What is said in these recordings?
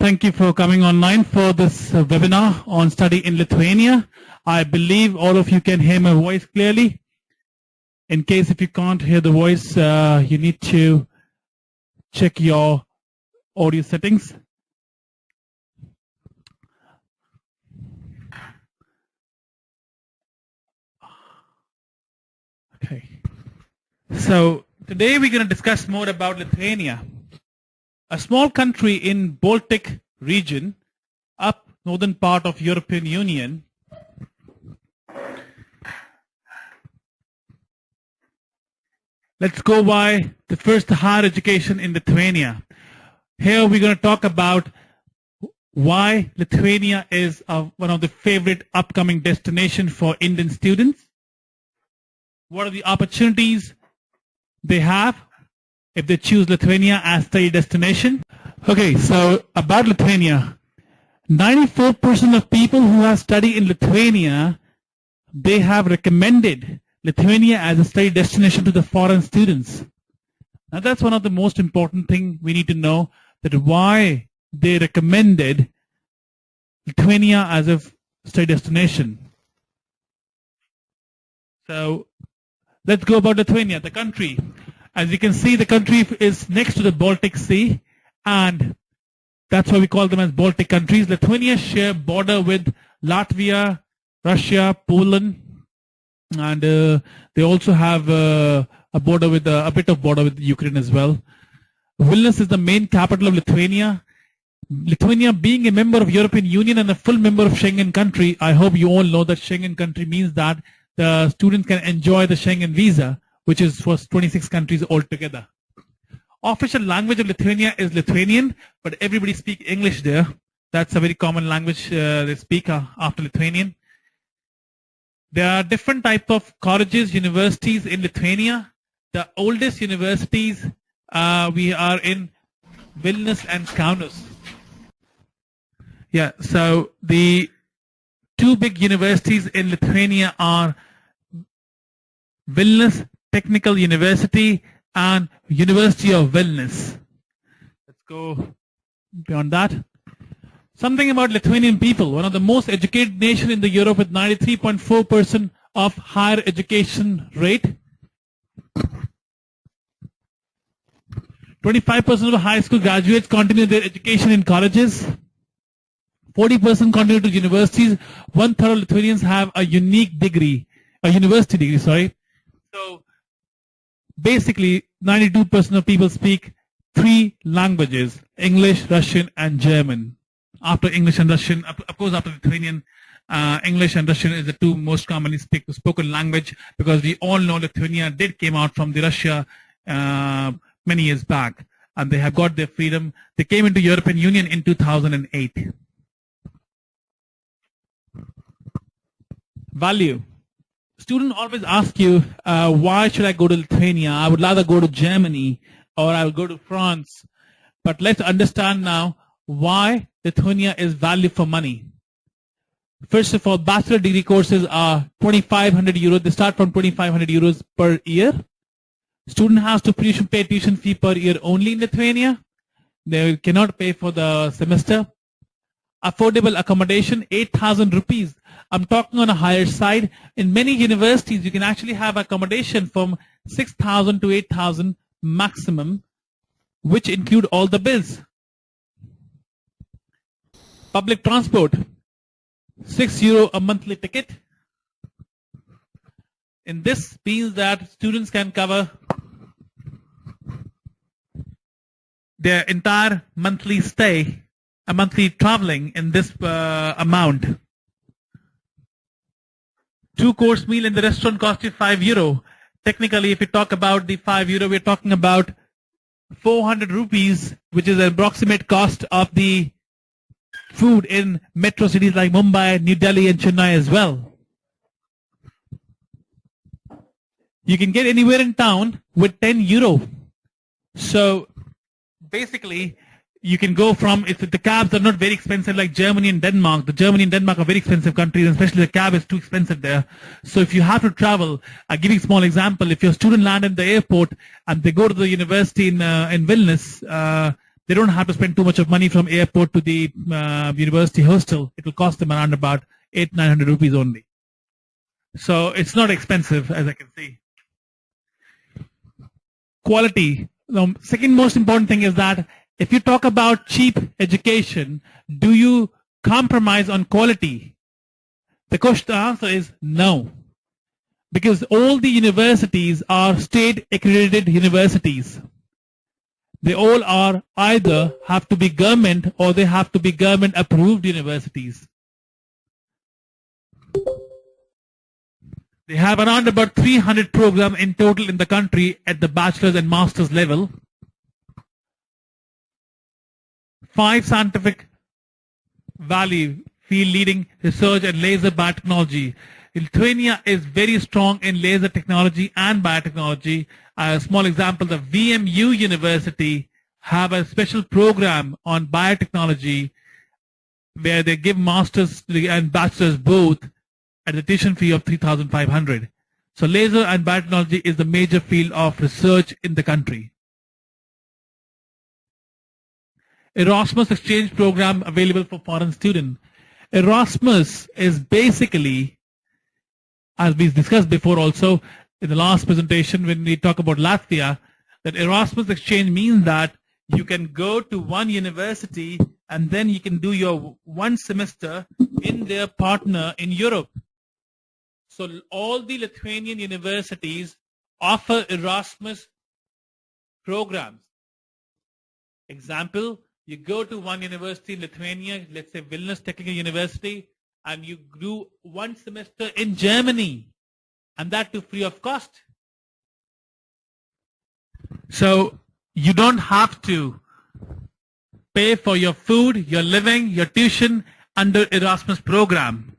Thank you for coming online for this webinar on study in Lithuania. I believe all of you can hear my voice clearly. In case if you can't hear the voice, you need to check your audio settings. Okay. So today we're going to discuss more about Lithuania, a small country in Baltic region, up northern part of European Union. Let's go by the first higher education in Lithuania. Here we're going to talk about why Lithuania is one of the favorite upcoming destinations for Indian students. What are the opportunities they have if they choose Lithuania as study destination? Okay, so about Lithuania, 94% of people who have studied in Lithuania, they have recommended Lithuania as a study destination to the foreign students. Now that's one of the most important things we need to know, that why they recommended Lithuania as a study destination. So let's go about Lithuania, the country. As you can see, the country is next to the Baltic Sea, and that's why we call them as Baltic countries. Lithuania share border with Latvia, Russia, Poland, and they also have a border with a bit of border with Ukraine as well. Vilnius is the main capital of Lithuania. Lithuania being a member of European Union and a full member of Schengen country, I hope you all know that Schengen country means that the students can enjoy the Schengen visa, which is for 26 countries altogether. Official language of Lithuania is Lithuanian, but everybody speaks English there. That's a very common language they speak after Lithuanian. There are different types of colleges, universities in Lithuania. The oldest universities we are in Vilnius and Kaunas. Yeah, so the two big universities in Lithuania are Vilnius Technical University and University of Vilnius. Let's go beyond that. Something about Lithuanian people, one of the most educated nation in the Europe with 93.4% of higher education rate. 25% of high school graduates continue their education in colleges. 40% continue to universities. 1/3 of Lithuanians have a unique degree, a university degree, sorry. So basically 92% of people speak 3 languages, English, Russian and German. After English and Russian, of course after Lithuanian, English and Russian is the 2 most commonly spoken language, because we all know Lithuania came out from the Russia many years back, and they have got their freedom. They came into European Union in 2008. Value. Students always ask you, why should I go to Lithuania? I would rather go to Germany or I will go to France. But let's understand now why Lithuania is value for money. First of all, bachelor degree courses are 2,500 euros. They start from 2,500 euros per year. Student has to pay tuition fee per year only in Lithuania. They cannot pay for the semester. Affordable accommodation, 8,000 rupees. I'm talking on a higher side. In many universities, you can actually have accommodation from 6,000 to 8,000 maximum, which include all the bills. Public transport, €6 a monthly ticket. And this means that students can cover their entire monthly stay, a monthly traveling in this amount. 2-course meal in the restaurant costs you €5. Technically, if we talk about the €5, we're talking about 400 rupees, which is an approximate cost of the food in metro cities like Mumbai, New Delhi and Chennai as well. You can get anywhere in town with €10. So basically, you can go from, if the cabs are not very expensive like Germany and Denmark. The Germany and Denmark are very expensive countries, and especially the cab is too expensive there. So if you have to travel, I'll give you a small example. If your student land in the airport and they go to the university in Vilnius, They don't have to spend too much of money from airport to the university hostel. It will cost them around about 800-900 rupees only. So it's not expensive, as I can see. Quality. The second most important thing is that if you talk about cheap education, do you compromise on quality? The answer is no. Because all the universities are state accredited universities. They all are either have to be government or they have to be government approved universities. They have around about 300 programs in total in the country at the bachelor's and master's level. 5 scientific valley field leading research and laser biotechnology. Lithuania is very strong in laser technology and biotechnology. A small example, the VMU University have a special program on biotechnology where they give masters and bachelors both at a tuition fee of 3,500. So laser and biotechnology is the major field of research in the country. Erasmus exchange program available for foreign students. Erasmus is basically, as we discussed before also in the last presentation when we talk about Latvia, that Erasmus exchange means that you can go to one university and then you can do your one semester in their partner in Europe. So all the Lithuanian universities offer Erasmus programs. Example, you go to one university in Lithuania, let's say Vilnius Technical University, and you do one semester in Germany, and that too free of cost. So you don't have to pay for your food, your living, your tuition under Erasmus program.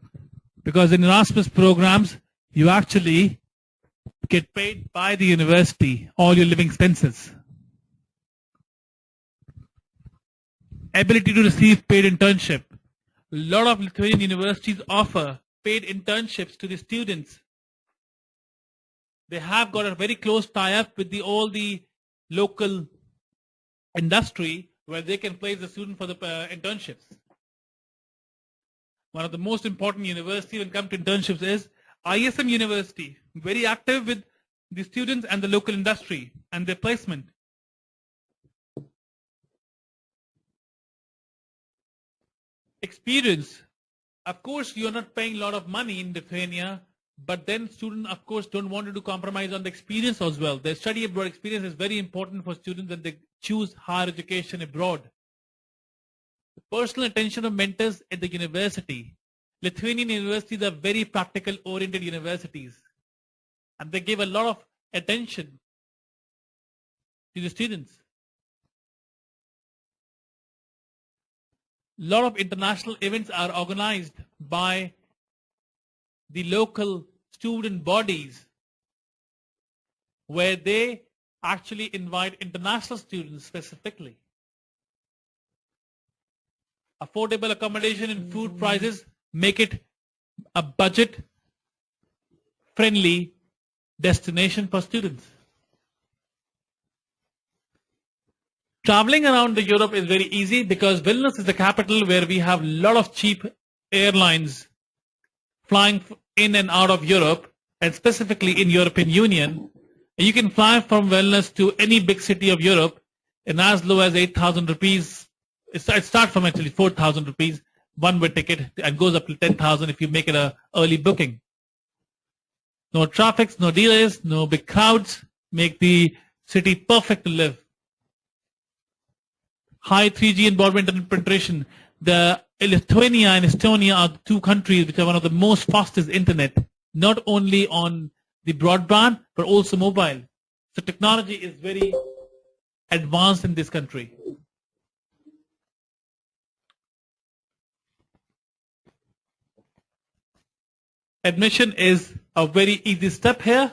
Because in Erasmus programs, you actually get paid by the university, all your living expenses. Ability to receive paid internship. A lot of Lithuanian universities offer paid internships to the students. They have got a very close tie-up with all the local industry where they can place the student for the internships. One of the most important universities when it comes to internships is ISM University, very active with the students and the local industry and their placement. Experience. Of course, you're not paying a lot of money in Lithuania, but then students, of course, don't want to compromise on the experience as well. The study abroad experience is very important for students when they choose higher education abroad. Personal attention of mentors at the university. Lithuanian universities are very practical oriented universities and they give a lot of attention to the students. A lot of international events are organized by the local student bodies where they actually invite international students specifically. Affordable accommodation and food prices make it a budget-friendly destination for students. Traveling around Europe is very easy because Vilnius is the capital where we have a lot of cheap airlines flying in and out of Europe, and specifically in European Union. And you can fly from Vilnius to any big city of Europe in as low as 8,000 rupees. It starts from actually 4,000 rupees, one-way ticket, and goes up to 10,000 if you make it an early booking. No traffic, no delays, no big crowds, make the city perfect to live. High 3G and broadband internet penetration. The Lithuania and Estonia are the two countries which are one of the most fastest internet, not only on the broadband, but also mobile. So technology is very advanced in this country. Admission is a very easy step here.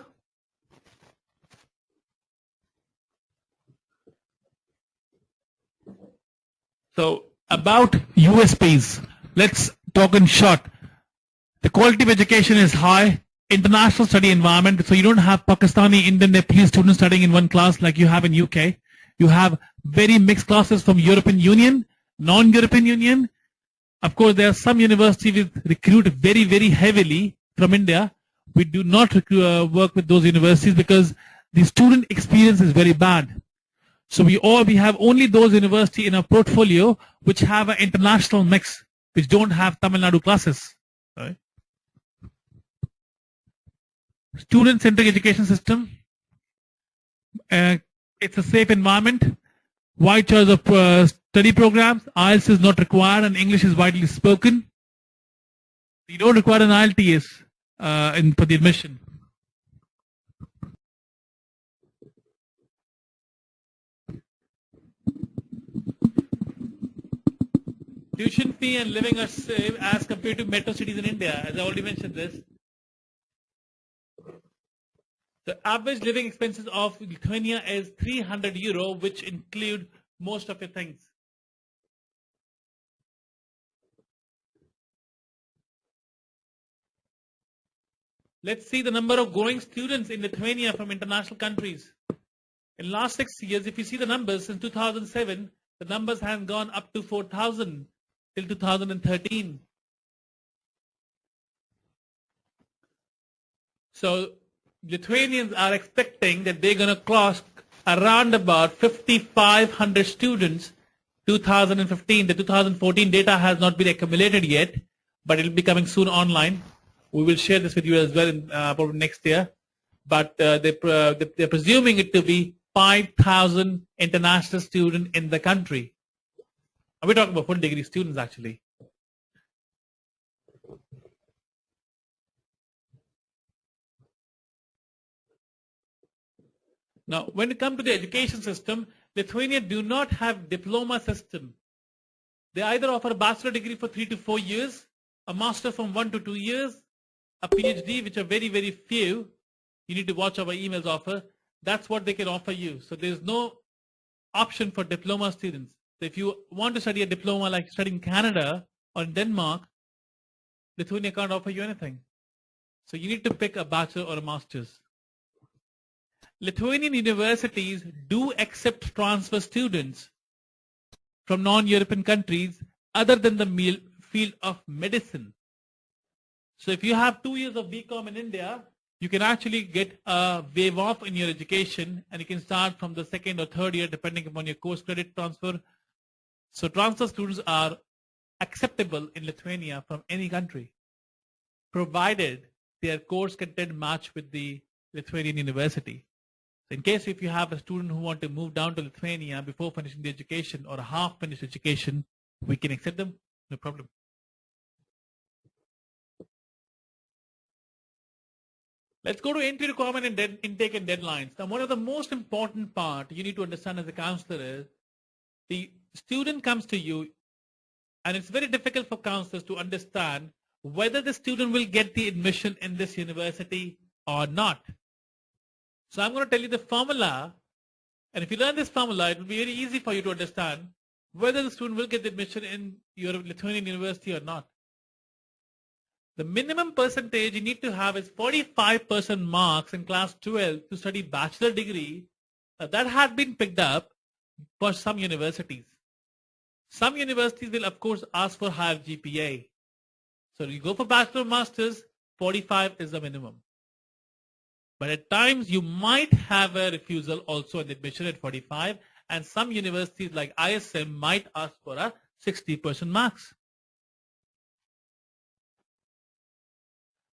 So about USPs, let's talk in short. The quality of education is high, international study environment, so you don't have Pakistani, Indian, Nepalese students studying in one class like you have in UK. You have very mixed classes from European Union, non-European Union. Of course, there are some universities which recruit very, very heavily from India. We do not work with those universities because the student experience is very bad. So we have only those universities in our portfolio which have an international mix, which don't have Tamil Nadu classes. Right? Student-centric education system. It's a safe environment. Wide choice of study programs. IELTS is not required and English is widely spoken. You don't require an IELTS for the admission. Tuition fee and living are safe as compared to metro cities in India, as I already mentioned this. The average living expenses of Lithuania is 300 euro, which include most of your things. Let's see the number of growing students in Lithuania from international countries. In the last 6 years, if you see the numbers, since 2007, the numbers have gone up to 4,000 till 2013. So Lithuanians are expecting that they're going to cross around about 5,500 students 2015. The 2014 data has not been accumulated yet, but it will be coming soon online. We will share this with you as well in, probably next year. But they're presuming it to be 5,000 international students in the country. We're talking about full degree students actually. Now, when it comes to the education system, Lithuania do not have diploma system. They either offer a bachelor degree for 3 to 4 years, a master from 1 to 2 years, a PhD, which are very, very few. You need to watch our emails offer. That's what they can offer you. So there's no option for diploma students. So if you want to study a diploma like studying in Canada or in Denmark, Lithuania can't offer you anything. So you need to pick a bachelor or a master's. Lithuanian universities do accept transfer students from non-European countries other than the field of medicine. So if you have 2 years of BCom in India, you can actually get a waive off in your education and you can start from the 2nd or 3rd year depending upon your course credit transfer. So transfer students are acceptable in Lithuania from any country, provided their course content match with the Lithuanian university. So in case if you have a student who want to move down to Lithuania before finishing the education or a half finished education, we can accept them, no problem. Let's go to entry requirement and intake and deadlines. Now, one of the most important part you need to understand as a counselor is the student comes to you and it's very difficult for counselors to understand whether the student will get the admission in this university or not. So I'm going to tell you the formula, and if you learn this formula, it will be very easy for you to understand whether the student will get the admission in your Lithuanian university or not. The minimum percentage you need to have is 45% marks in class 12 to study bachelor degree. That had been picked up for some universities. Some universities will of course ask for higher GPA. So you go for bachelor or masters, 45 is the minimum. But at times you might have a refusal also in admission at 45, and some universities like ISM might ask for a 60% marks.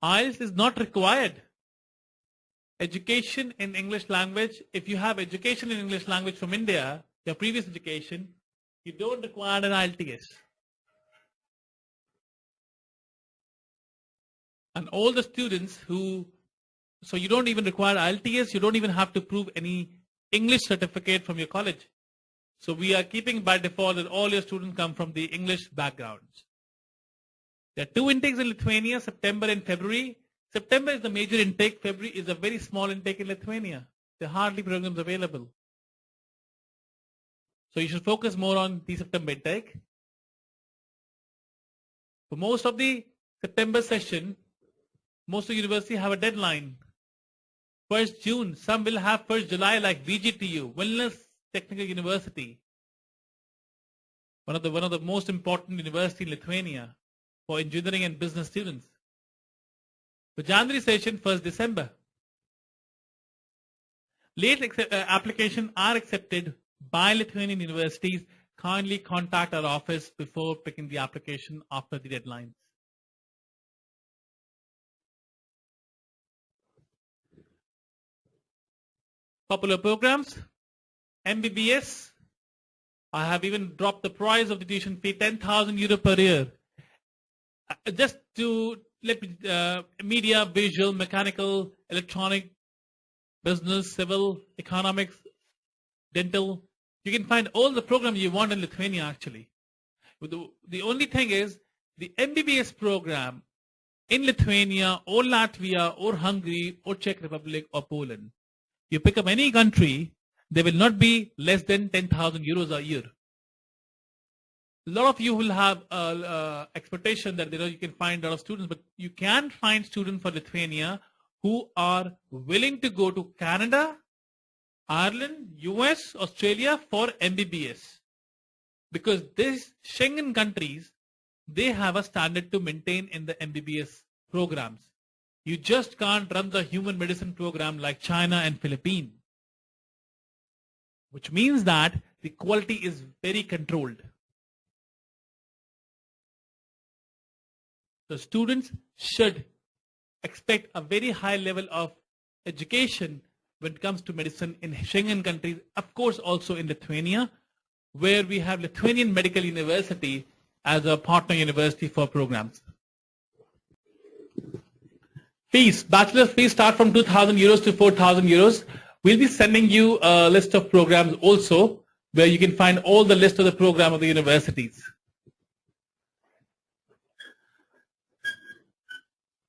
IELTS is not required. Education in English language, if you have education in English language from India, your previous education, you don't require an IELTS. And all the students who, so you don't even require IELTS, you don't even have to prove any English certificate from your college. So we are keeping by default that all your students come from the English backgrounds. There are 2 intakes in Lithuania, September and February. September is the major intake. February is a very small intake in Lithuania. There are hardly programs available. So you should focus more on the September intake. For most of the September session, most of the universities have a deadline. 1st June, some will have 1st July like VGTU, Wellness Technical University, one of the most important university in Lithuania for engineering and business students. For January session, 1st December. Late applications are accepted by Lithuanian universities. Kindly contact our office before picking the application after the deadlines. Popular programs, MBBS. I have even dropped the price of the tuition fee, 10,000 euro per year. Just to let me, media, visual, mechanical, electronic, business, civil, economics, dental. You can find all the programs you want in Lithuania actually. The only thing is the MBBS program in Lithuania or Latvia or Hungary or Czech Republic or Poland. You pick up any country, they will not be less than 10,000 euros a year. A lot of you will have expectation that you can find a lot of students, but you can find students for Lithuania who are willing to go to Canada, Ireland, US, Australia for MBBS. Because these Schengen countries, they have a standard to maintain in the MBBS programs. You just can't run the human medicine program like China and Philippines. Which means that the quality is very controlled. The students should expect a very high level of education when it comes to medicine in Schengen countries, of course also in Lithuania, where we have Lithuanian Medical University as a partner university for programs. Fees, bachelor's fees start from 2,000 euros to 4,000 euros. We'll be sending you a list of programs also, where you can find all the list of the program of the universities.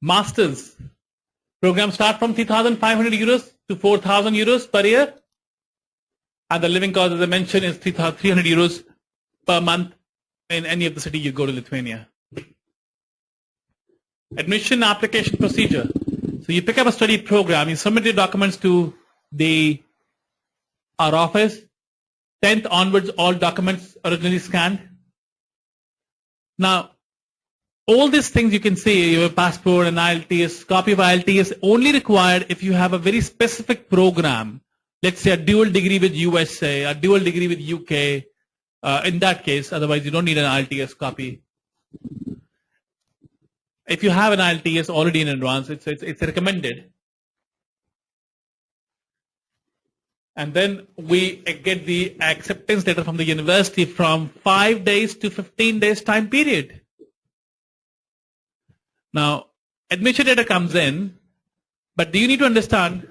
Masters program start from 3,500 euros to 4,000 euros per year. And the living cost, as I mentioned, is 300 euros per month in any of the city you go to Lithuania. Admission application procedure. So you pick up a study program, you submit your documents to our office. 10th onwards, all documents originally scanned. Now, all these things you can see, your passport and IELTS, copy of IELTS only required if you have a very specific program. Let's say a dual degree with USA, a dual degree with UK. In that case, otherwise you don't need an IELTS copy. If you have an IELTS already in advance, it's recommended. And then we get the acceptance letter from the university from 5 days to 15 days time period. Now, admission letter comes in, but do you need to understand?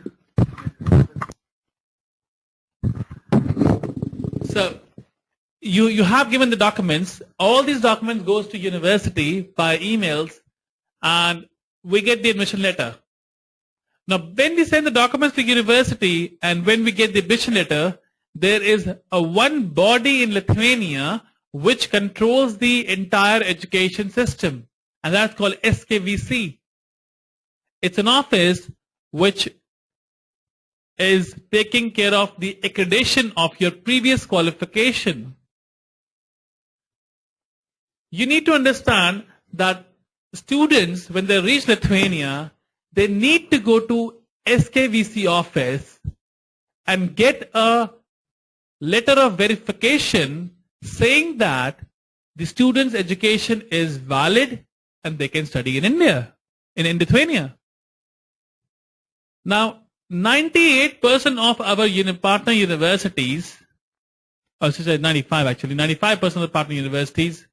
So, you have given the documents. All these documents goes to university by emails, and we get the admission letter. Now, when we send the documents to university and when we get the admission letter, there is a one body in Lithuania which controls the entire education system. And that's called SKVC. It's an office which is taking care of the accreditation of your previous qualification. You need to understand that students, when they reach Lithuania, they need to go to SKVC office and get a letter of verification saying that the student's education is valid and they can study in India, in Lithuania. Now, 98% of our partner universities, or should I say 95 actually, 95% of the partner universities,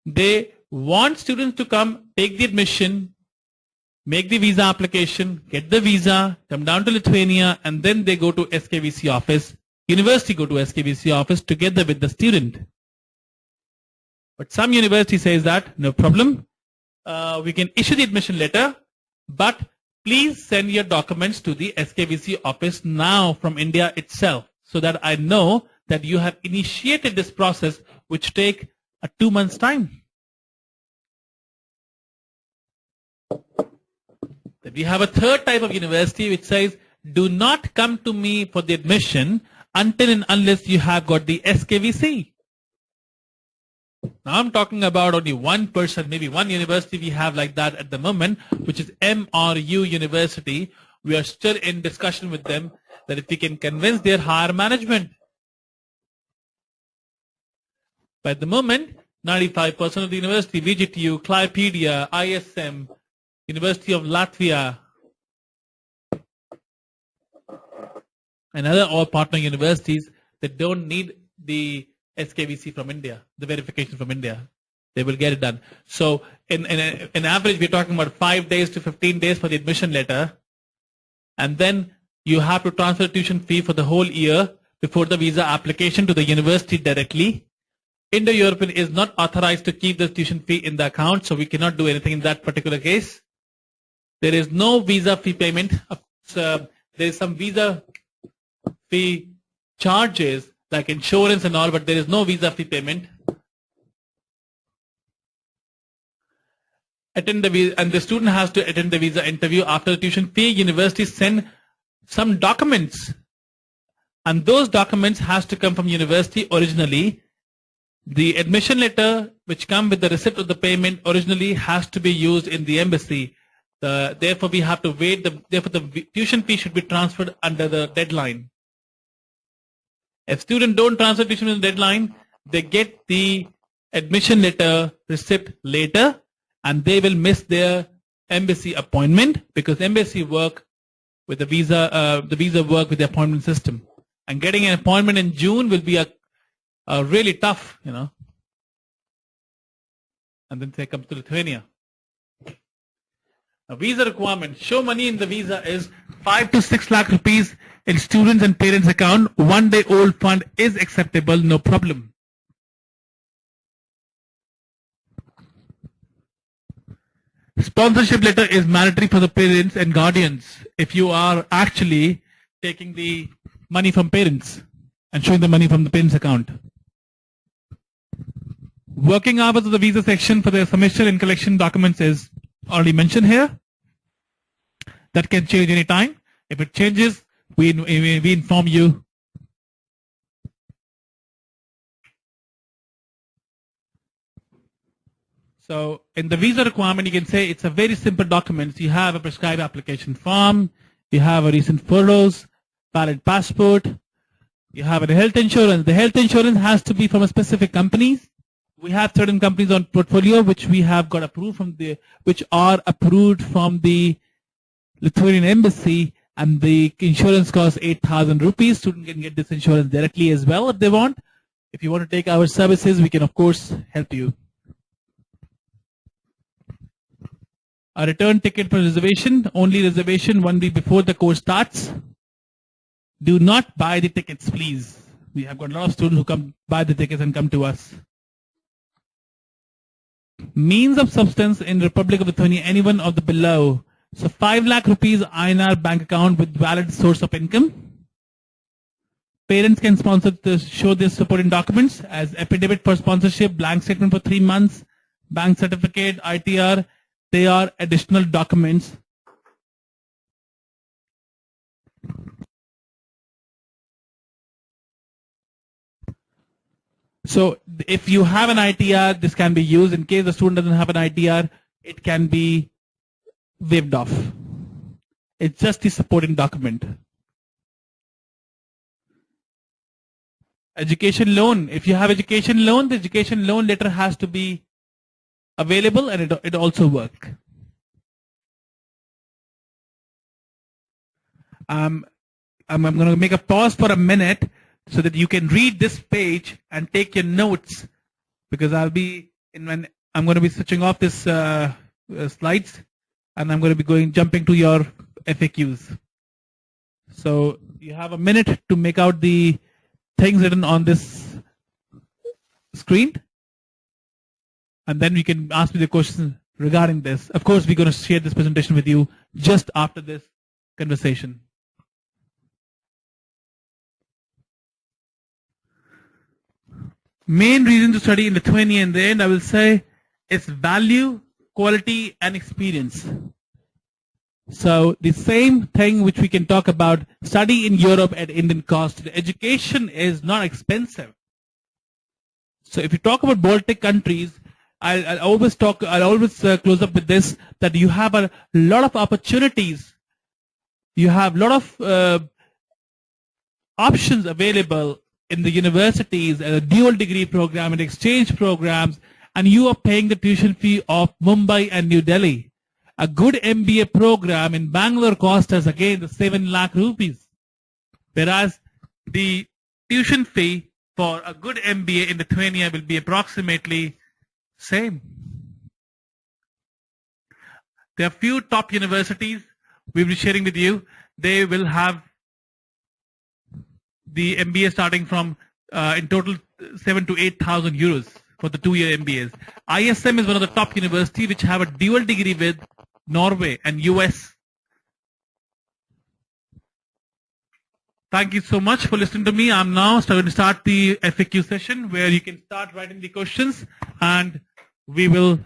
they want students to come, take the admission, make the visa application, get the visa, come down to Lithuania, and then they go to SKVC office. University go to SKVC office together with the student. But some university says that, no problem. We can issue the admission letter, but please send your documents to the SKVC office now from India itself, so that I know that you have initiated this process, which take 2 months' time. Then we have a third type of university which says, do not come to me for the admission. until and unless you have got the SKVC. Now I'm talking about only one person, maybe one university we have like that at the moment, which is MRU University. We are still in discussion with them that if we can convince their higher management. But at the moment, 95% of the university, VGTU, Clipedia, ISM, University of Latvia, and other all partner universities that don't need the SKVC from India, the verification from India. They will get it done. So in average, we're talking about 5 days to 15 days for the admission letter. And then you have to transfer the tuition fee for the whole year before the visa application to the university directly. Indo-European is not authorized to keep the tuition fee in the account, so we cannot do anything in that particular case. There is no visa fee payment. There is some visa fee charges like insurance and all, but there is no visa fee payment. Attend the visa, and the student has to attend the visa interview. After the tuition fee, universities send some documents, and those documents has to come from university originally. The admission letter, which come with the receipt of the payment, originally has to be used in the embassy. Therefore, we have to wait. Therefore, the tuition fee should be transferred under the deadline. If students don't transfer tuition in the deadline, they get the admission letter receipt later, and they will miss their embassy appointment because embassy work with the visa work with the appointment system. And getting an appointment in June will be a really tough, And then they come to Lithuania. A visa requirement. Show money in the visa is 5 to 6 lakh rupees in students and parents account. 1 day old fund is acceptable, no problem. Sponsorship letter is mandatory for the parents and guardians if you are actually taking the money from parents and showing the money from the parents account. Working hours of the visa section for the submission and collection documents is already mentioned here. That can change any time. If it changes, we inform you. So in the visa requirement, you can say it's a very simple document. You have a prescribed application form, you have a recent photos, valid passport, you have a health insurance. The health insurance has to be from a specific companies. We have certain companies on portfolio which we have got approved from which are approved from the Lithuanian embassy, and the insurance costs 8,000 rupees. Student can get this insurance directly as well if they want. If you want to take our services, we can of course help you. A return ticket for reservation, only reservation 1 week before the course starts. Do not buy the tickets, please. We have got a lot of students who come buy the tickets and come to us. Means of substance in Republic of Lithuania, any one of the below. So 5 lakh rupees INR bank account with valid source of income. Parents can sponsor to show their supporting documents as affidavit for sponsorship, blank statement for 3 months, bank certificate, ITR. They are additional documents. So if you have an ITR, this can be used. In case the student doesn't have an ITR, it can be waived off. It's just the supporting document. Education loan. If you have education loan, the education loan letter has to be available, and it also work. I'm going to make a pause for a minute so that you can read this page and take your notes, because I'm going to be switching off this slides, and I'm going to be jumping to your FAQs. So you have a minute to make out the things written on this screen, and then you can ask me the questions regarding this. Of course, we're going to share this presentation with you just after this conversation. Main reason to study in Lithuania, in the end, I will say, is value, quality, and experience. So the same thing which we can talk about, study in Europe at Indian cost. The education is not expensive. So if you talk about Baltic countries, I'll always close up with this, that you have a lot of opportunities. You have a lot of options available in the universities, and a dual degree program and exchange programs, and you are paying the tuition fee of Mumbai and New Delhi. A good MBA program in Bangalore costs us again the 7 lakh rupees, whereas the tuition fee for a good MBA in Lithuania will be approximately same. There are few top universities we'll be sharing with you. They will have the MBA starting from in total 7 to 8,000 euros for the 2-year MBAs. ISM is one of the top universities which have a dual degree with Norway and US. Thank you so much for listening to me. I'm now going to start the FAQ session where you can start writing the questions, and I will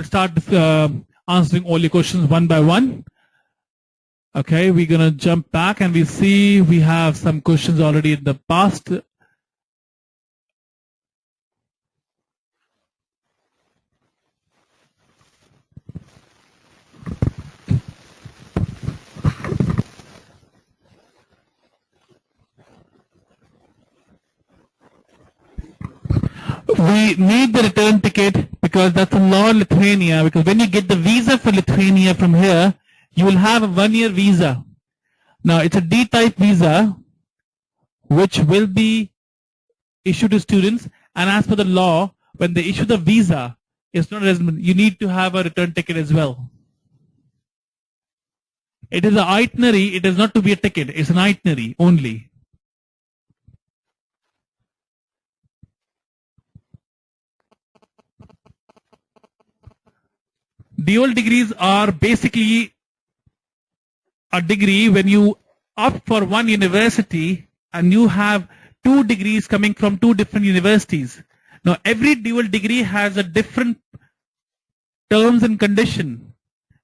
start answering all your questions one by one. Okay, we're going to jump back and we see we have some questions already in the past. We need the return ticket because that's a law in Lithuania, because when you get the visa for Lithuania from here, you will have a 1-year visa. Now it's a D-type visa which will be issued to students, and as per the law, when they issue the visa, it's not a resident, you need to have a return ticket as well. It is an itinerary, it is not to be a ticket, it's an itinerary only. Dual degrees are basically a degree when you opt for one university and you have 2 degrees coming from 2 different universities. Now every dual degree has a different terms and condition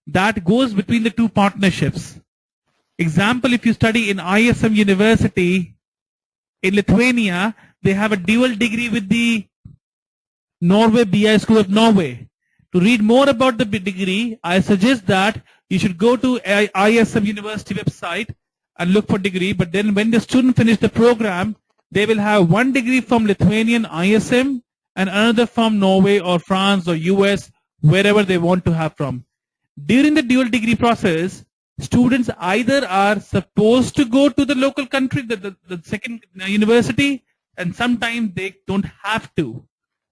that goes between the 2 partnerships. Example, if you study in ISM University in Lithuania, they have a dual degree with the Norway BI School of Norway. To read more about the degree, I suggest that you should go to ISM University website and look for degree. But then when the student finish the program, they will have 1 degree from Lithuanian ISM and another from Norway or France or US, wherever they want to have from. During the dual degree process, students either are supposed to go to the local country, the second university, and sometimes they don't have to.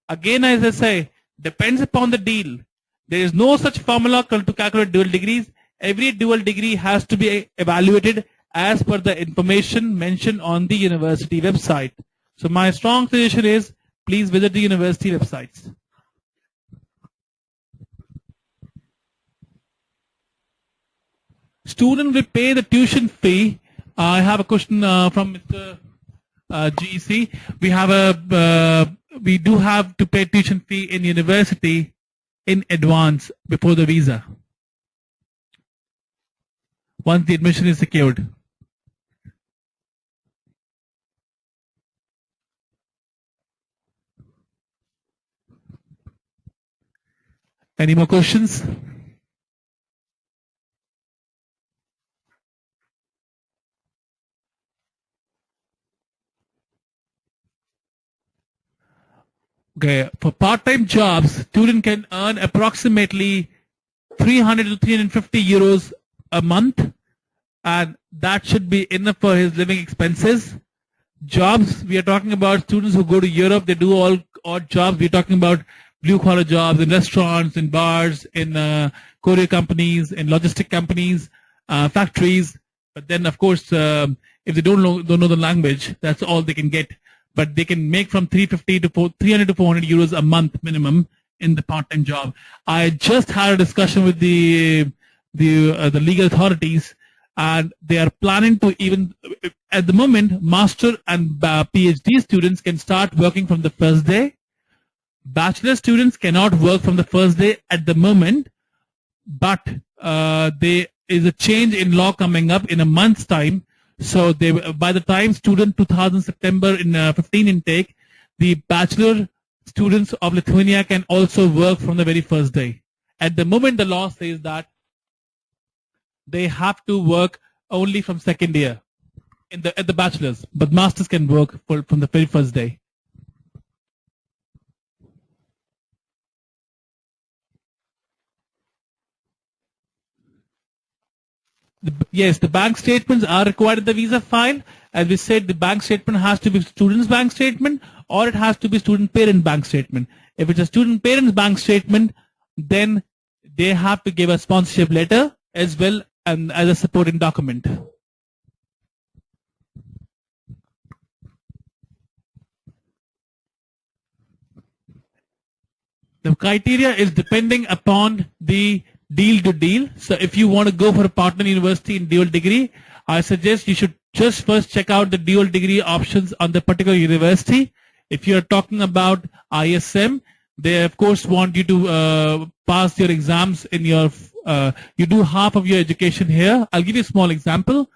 Again, as I say, depends upon the deal. There is no such formula to calculate dual degrees. Every dual degree has to be evaluated as per the information mentioned on the university website. So my strong suggestion is, please visit the university websites. Student will pay the tuition fee. I have a question from Mr. GEC. We do have to pay tuition fee in university in advance before the visa, once the admission is secured. Any more questions? Okay, for part-time jobs, student can earn approximately 300 to 350 euros a month, and that should be enough for his living expenses. Jobs, we are talking about students who go to Europe, they do all odd jobs. We're talking about blue-collar jobs in restaurants, in bars, in courier companies, in logistic companies, factories. But then, of course, if they don't know the language, that's all they can get. But they can make from 300 to 400 euros a month minimum in the part-time job. I just had a discussion with the legal authorities, and they are planning to even, at the moment, master and PhD students can start working from the first day. Bachelor students cannot work from the first day at the moment, but they is a change in law coming up in a month's time. So by the time student 2000 September in 15 intake, the bachelor students of Lithuania can also work from the very first day. At the moment, the law says that they have to work only from second year at the bachelor's, but masters can work from the very first day. Yes, the bank statements are required in the visa file. As we said, the bank statement has to be student's bank statement or it has to be student parent bank statement. If it's a student parent's bank statement, then they have to give a sponsorship letter as well and as a supporting document. The criteria is depending upon the deal to deal. So if you want to go for a partner university in dual degree, I suggest you should just first check out the dual degree options on the particular university. If you are talking about ISM, they of course want you to pass your exams in your, you do half of your education here. I'll give you a small example.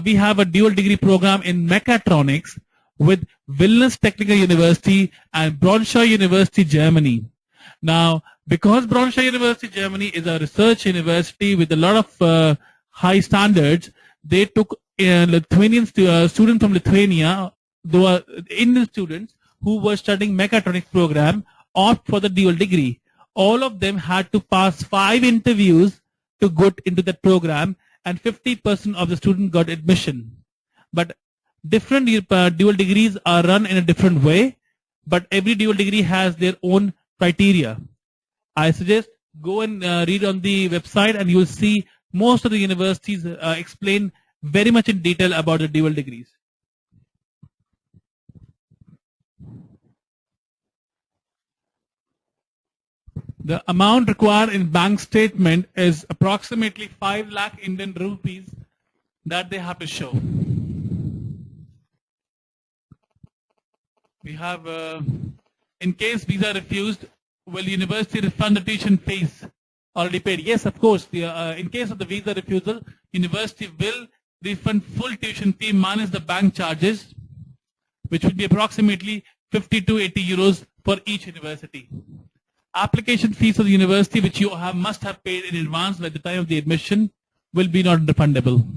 We have a dual degree program in mechatronics with Vilnius Technical University and Braunschweig University, Germany. Now, because Braunschweig University, Germany is a research university with a lot of high standards, they took Lithuanian students from Lithuania, though Indian students who were studying mechatronics program, opt for the dual degree. All of them had to pass 5 interviews to get into that program, and 50% of the students got admission. But different dual degrees are run in a different way, but every dual degree has their own criteria. I suggest go and read on the website and you will see most of the universities explain very much in detail about the dual degrees. The amount required in bank statement is approximately 5 lakh Indian rupees that they have to show. We have, in case visa refused, will university refund the tuition fees already paid? Yes, of course. In case of the visa refusal, university will refund full tuition fee minus the bank charges, which would be approximately 50 to 80 euros for each university. Application fees for the university, which you must have paid in advance by the time of the admission, will be not refundable.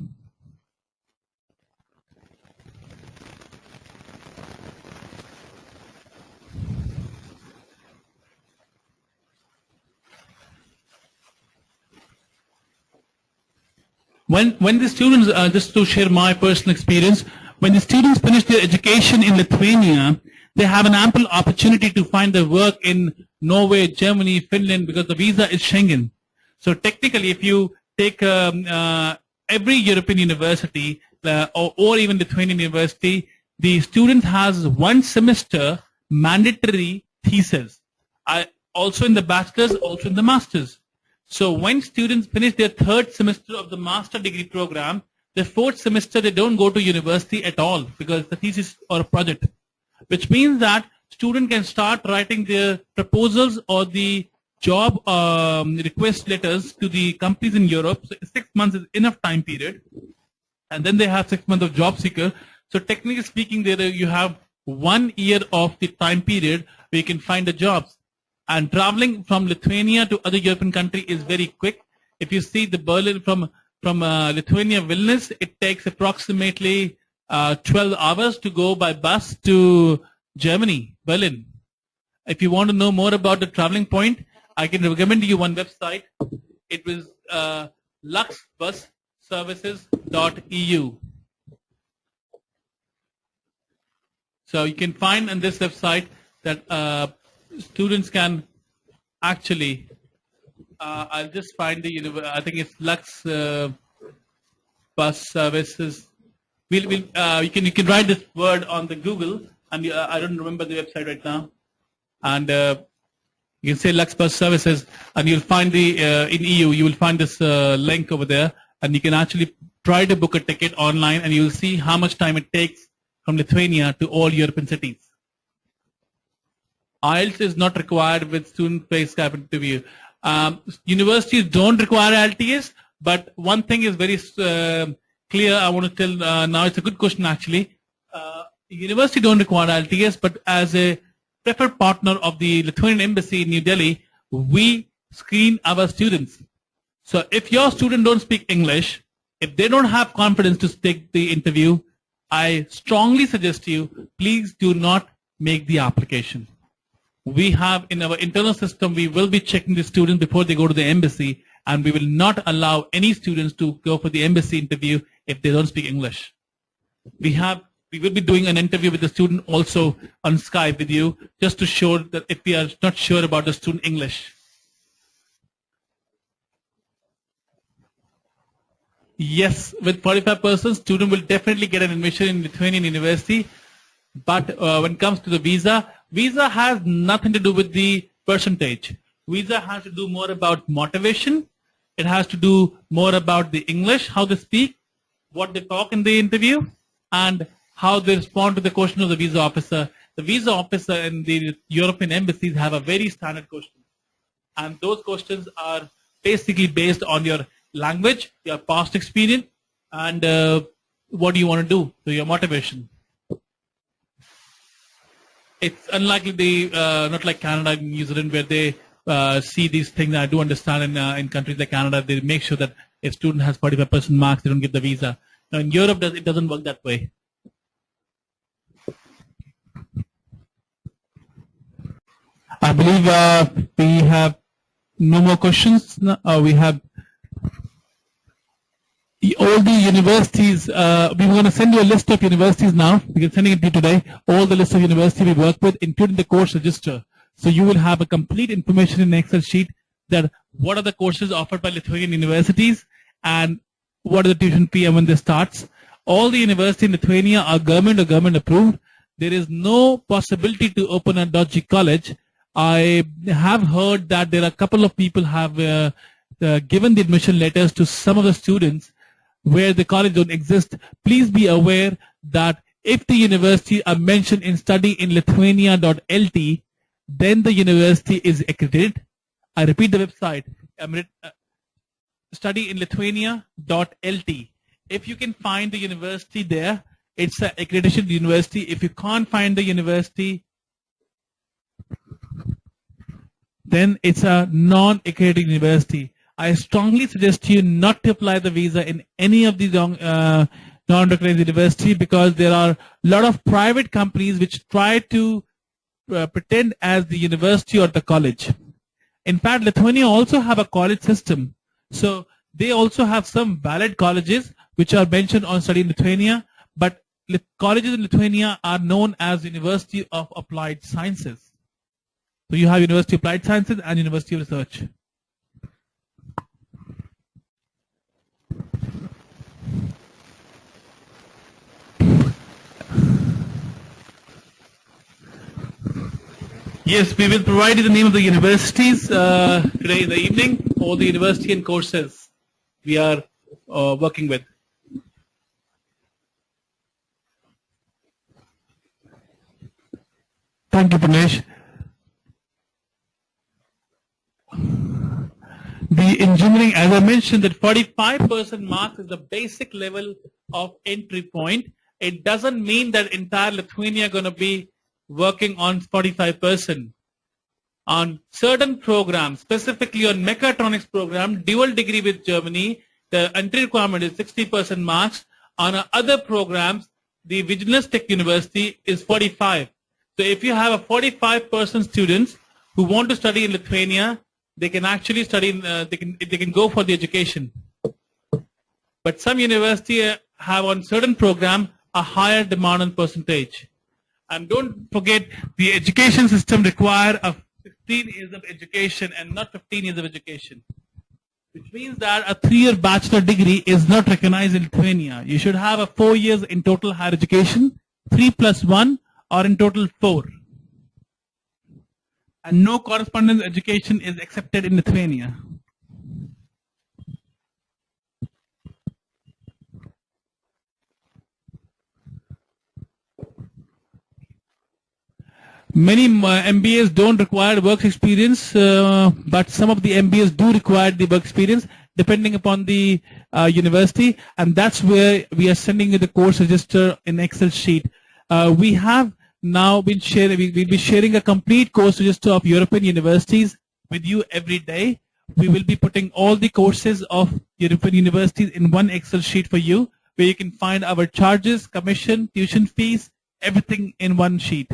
When the students, just to share my personal experience, when the students finish their education in Lithuania, they have an ample opportunity to find their work in Norway, Germany, Finland, because the visa is Schengen. So technically, if you take every European university or even Lithuanian university, the student has 1 semester mandatory thesis, also in the bachelor's, also in the master's. So when students finish their 3rd semester of the master degree program, the 4th semester they don't go to university at all because the thesis or a project, which means that student can start writing their proposals or the job request letters to the companies in Europe. So 6 months is enough time period, and then they have 6 months of job seeker. So technically speaking, there you have 1 year of the time period where you can find the jobs. And traveling from Lithuania to other European country is very quick. If you see the Berlin from Lithuania, Vilnius, it takes approximately 12 hours to go by bus to Germany, Berlin. If you want to know more about the traveling point, I can recommend you one website. It was luxbusservices.eu. So you can find on this website that students can actually, I'll just find the, I think it's Lux Bus Services. You can write this word on the Google, and I don't remember the website right now. And you can say Lux Bus Services, and you'll find the in EU. You will find this link over there, and you can actually try to book a ticket online, and you'll see how much time it takes from Lithuania to all European cities. IELTS is not required with student-based Skype interview. Universities don't require IELTS, But one thing is very clear. I want to tell now. It's a good question actually. University don't require IELTS, but as a preferred partner of the Lithuanian Embassy in New Delhi, we screen our students. So if your student don't speak English, if they don't have confidence to take the interview, I strongly suggest you, please do not make the application. We have in our internal system, we will be checking the students before they go to the embassy, and we will not allow any students to go for the embassy interview if they don't speak English. We will be doing an interview with the student also on Skype with you, just to show that if we are not sure about the student English. Yes, with 45%, student will definitely get an admission in Lithuanian University. But when it comes to the visa has nothing to do with the percentage. Visa has to do more about motivation. It has to do more about the English, how they speak, what they talk in the interview, and how they respond to the question of the visa officer. The visa officer in the European embassies have a very standard question. And those questions are basically based on your language, your past experience, and what do you want to do, so your motivation. It's unlikely not like Canada and New Zealand where they see these things. I do understand in countries like Canada, they make sure that if student has 45% marks, they don't give the visa. Now in Europe, it doesn't work that way. I believe we have no more questions. We have all the universities. We're going to send you a list of universities now. We're sending it to you today. All the list of universities we work with, including the course register. So you will have a complete information in an Excel sheet that what are the courses offered by Lithuanian universities and what is the tuition fee and when they starts. All the universities in Lithuania are government or government approved. There is no possibility to open a dodgy college. I have heard that there are a couple of people have given the admission letters to some of the students where the college don't exist. Please be aware that if the university are mentioned in studyinlithuania.lt, then the university is accredited. I repeat the website, studyinlithuania.lt. If you can find the university there, it's an accredited university. If you can't find the university, then it's a non-accredited university. I strongly suggest you not to apply the visa in any of these non-recognized universities, because there are a lot of private companies which try to pretend as the university or the college. In fact, Lithuania also have a college system. So they also have some valid colleges which are mentioned on Study in Lithuania, but colleges in Lithuania are known as University of Applied Sciences. So you have University of Applied Sciences and University of Research. Yes, we will provide you the name of the universities today in the evening, all the university and courses we are working with. Thank you, Pranesh. The engineering, as I mentioned, that 45% marks is the basic level of entry point. It doesn't mean that entire Lithuania are going to be working on 45%. On certain programs, specifically on mechatronics program, dual degree with Germany, the entry requirement is 60% marks. On other programs, the Vigilance Tech University is 45. So if you have a 45% students who want to study in Lithuania, they can actually study in, they can go for the education. But some universities have on certain program a higher demand on percentage. And don't forget, the education system require a 15 years of education and not 15 years of education. Which means that a 3-year bachelor degree is not recognized in Lithuania. You should have a 4 years in total higher education, 3 plus 1, or in total 4. And no correspondence education is accepted in Lithuania. Many MBAs don't require work experience, but some of the MBAs do require the work experience. depending upon the university, and that's where we are sending you the course register in Excel sheet. We have now been sharing, we'll be sharing a complete course register of European universities with you every day. We will be putting all the courses of European universities in one Excel sheet for you, where you can find our charges, commission, tuition fees, everything in one sheet.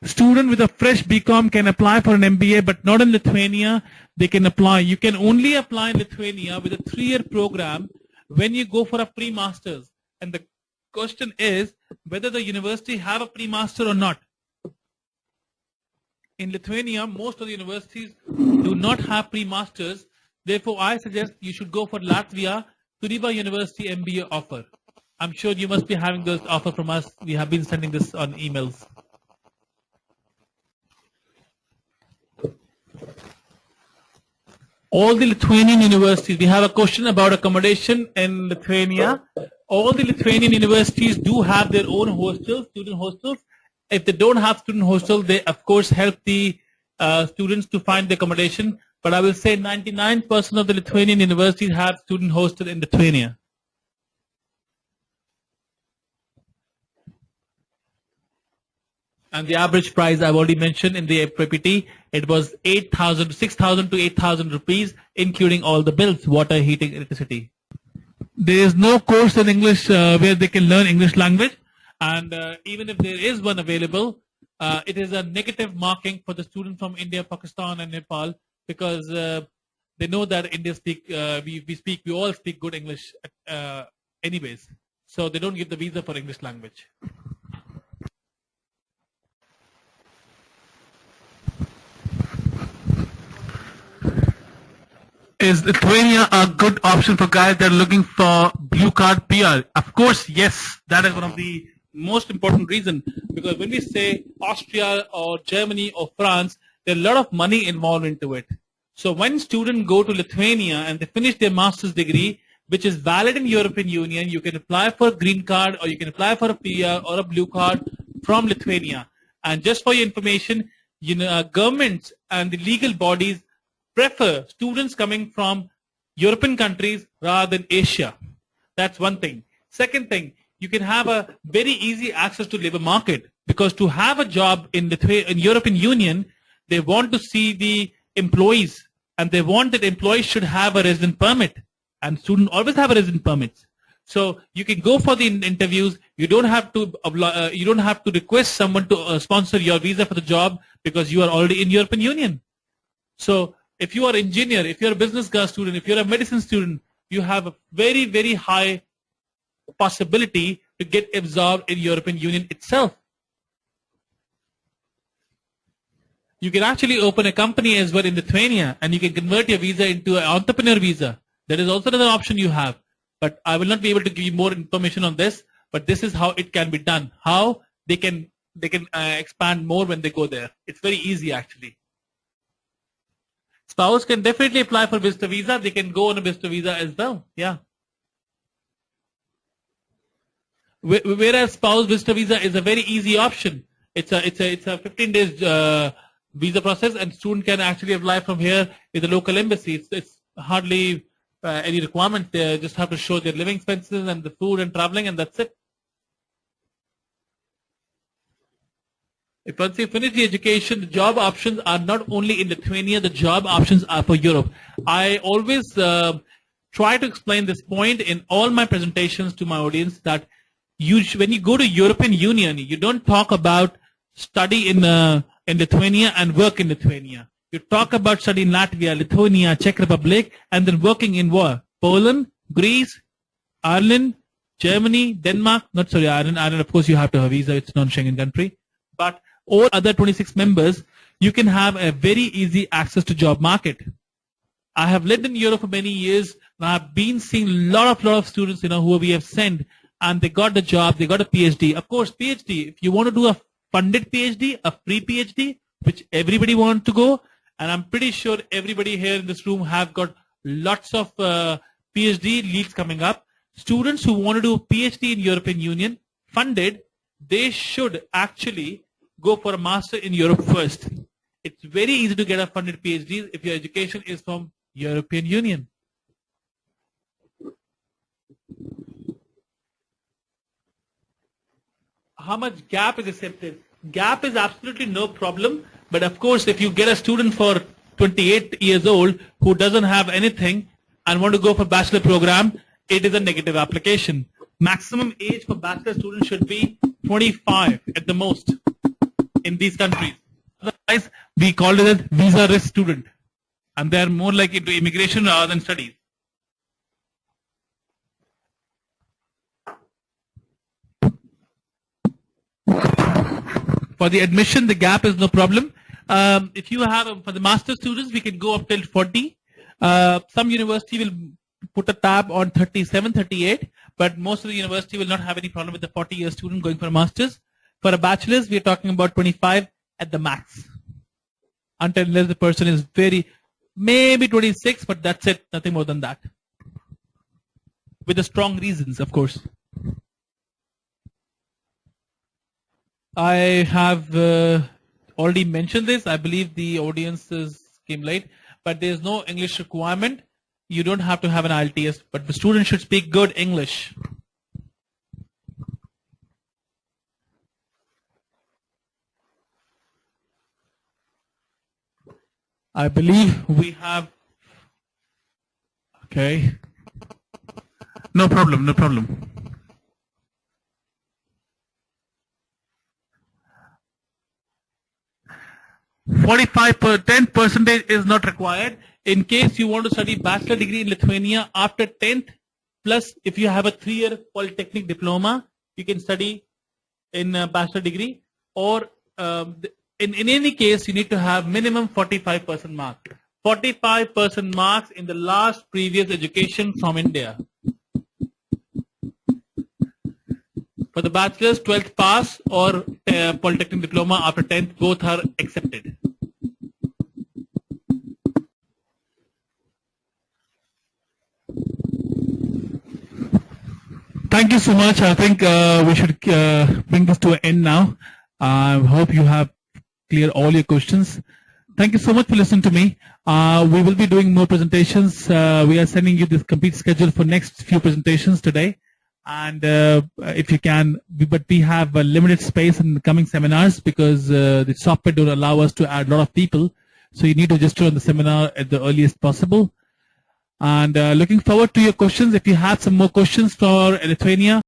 Student with a fresh BCom can apply for an MBA, but not in Lithuania. They can apply. You can only apply in Lithuania with a 3-year program when you go for a pre-master's. And the question is whether the university have a pre-master or not. In Lithuania, most of the universities do not have pre-masters. Therefore, I suggest you should go for Latvia, Turiba University MBA offer. I'm sure you must be having this offer from us. We have been sending this on emails. All the Lithuanian universities, we have a question about accommodation in Lithuania. All the Lithuanian universities do have their own hostels, student hostels. If they don't have student hostels, they of course help the students to find the accommodation. But I will say 99% of the Lithuanian universities have student hostels in Lithuania. And the average price I've already mentioned in the PPT, it was 6,000 to 8,000 rupees, including all the bills, water, heating, electricity. There is no course in English where they can learn English language. And even if there is one available, it is a negative marking for the students from India, Pakistan, and Nepal, because they know that India we all speak good English anyways. So they don't give the visa for English language. Is Lithuania a good option for guys that are looking for blue card PR? Of course, yes. That is one of the most important reasons, because when we say Austria or Germany or France, there's a lot of money involved into it. So when students go to Lithuania and they finish their master's degree, which is valid in European Union, you can apply for a green card or you can apply for a PR or a blue card from Lithuania. And just for your information, governments and the legal bodies prefer students coming from European countries rather than Asia. That's one thing. Second thing, you can have a very easy access to labor market, because to have a job in European Union, they want to see the employees, and they want that employees should have a resident permit, and students always have a resident permit. So you can go for the interviews. You don't have to request someone to sponsor your visa for the job, because you are already in European Union. So if you are an engineer, if you're a business student, if you're a medicine student, you have a very, very high possibility to get absorbed in European Union itself. You can actually open a company as well in Lithuania, and you can convert your visa into an entrepreneur visa. That is also another option you have. But I will not be able to give you more information on this, but this is how it can be done. How they can expand more when they go there. It's very easy actually. Spouse can definitely apply for visitor visa. They can go on a visitor visa as well. Yeah. Whereas spouse visitor visa is a very easy option. It's a 15 days visa process, and student can actually apply from here with the local embassy. It's hardly any requirement. They just have to show their living expenses and the food and traveling, and that's it. If once you finish the education, the job options are not only in Lithuania, the job options are for Europe. I always try to explain this point in all my presentations to my audience, that when you go to European Union, you don't talk about study in Lithuania and work in Lithuania. You talk about study in Latvia, Lithuania, Czech Republic, and then working in what? Poland, Greece, Ireland, Germany, Denmark. Not sorry, Ireland. Ireland, of course, you have to have a visa. It's non-Schengen country. But all other 26 members, you can have a very easy access to job market. I have lived in Europe for many years, and I have been seeing a lot of students, who we have sent, and they got the job, they got a PhD. Of course, PhD, if you want to do a funded PhD, a free PhD, which everybody wants to go, and I'm pretty sure everybody here in this room have got lots of PhD leads coming up. Students who want to do a PhD in European Union, funded, they should actually go for a master in Europe first. It's very easy to get a funded PhD if your education is from European Union. How much gap is accepted? Gap is absolutely no problem, but of course if you get a student for 28 years old who doesn't have anything and want to go for bachelor program, it is a negative application. Maximum age for bachelor students should be 25 at the most in these countries. Otherwise, we call it a visa risk student, and they are more likely to immigration rather than studies. For the admission, the gap is no problem. If you have for the master students, we can go up till 40. Some university will put a tab on 37, 38, but most of the university will not have any problem with the 40-year student going for a master's. For a bachelor's, we are talking about 25 at the max. Unless the person is maybe 26, but that's it, nothing more than that. With the strong reasons, of course. I have already mentioned this. I believe the audiences came late, but there is no English requirement. You don't have to have an IELTS, but the student should speak good English. I believe we have. Okay. No problem, no problem. 10% is not required. In case you want to study bachelor degree in Lithuania after 10th, plus if you have a 3-year polytechnic diploma, you can study in a bachelor degree, or in any case, you need to have minimum 45% mark. 45% marks in the last previous education from India. For the bachelor's, 12th pass or polytechnic diploma after 10th, both are accepted. Thank you so much. I think we should bring this to an end now. I hope you have cleared all your questions. Thank you so much for listening to me. We will be doing more presentations. We are sending you this complete schedule for next few presentations today. And if you can, but we have a limited space in the coming seminars because the software don't allow us to add a lot of people. So you need to register on the seminar at the earliest possible. And looking forward to your questions. If you have some more questions for Lithuania,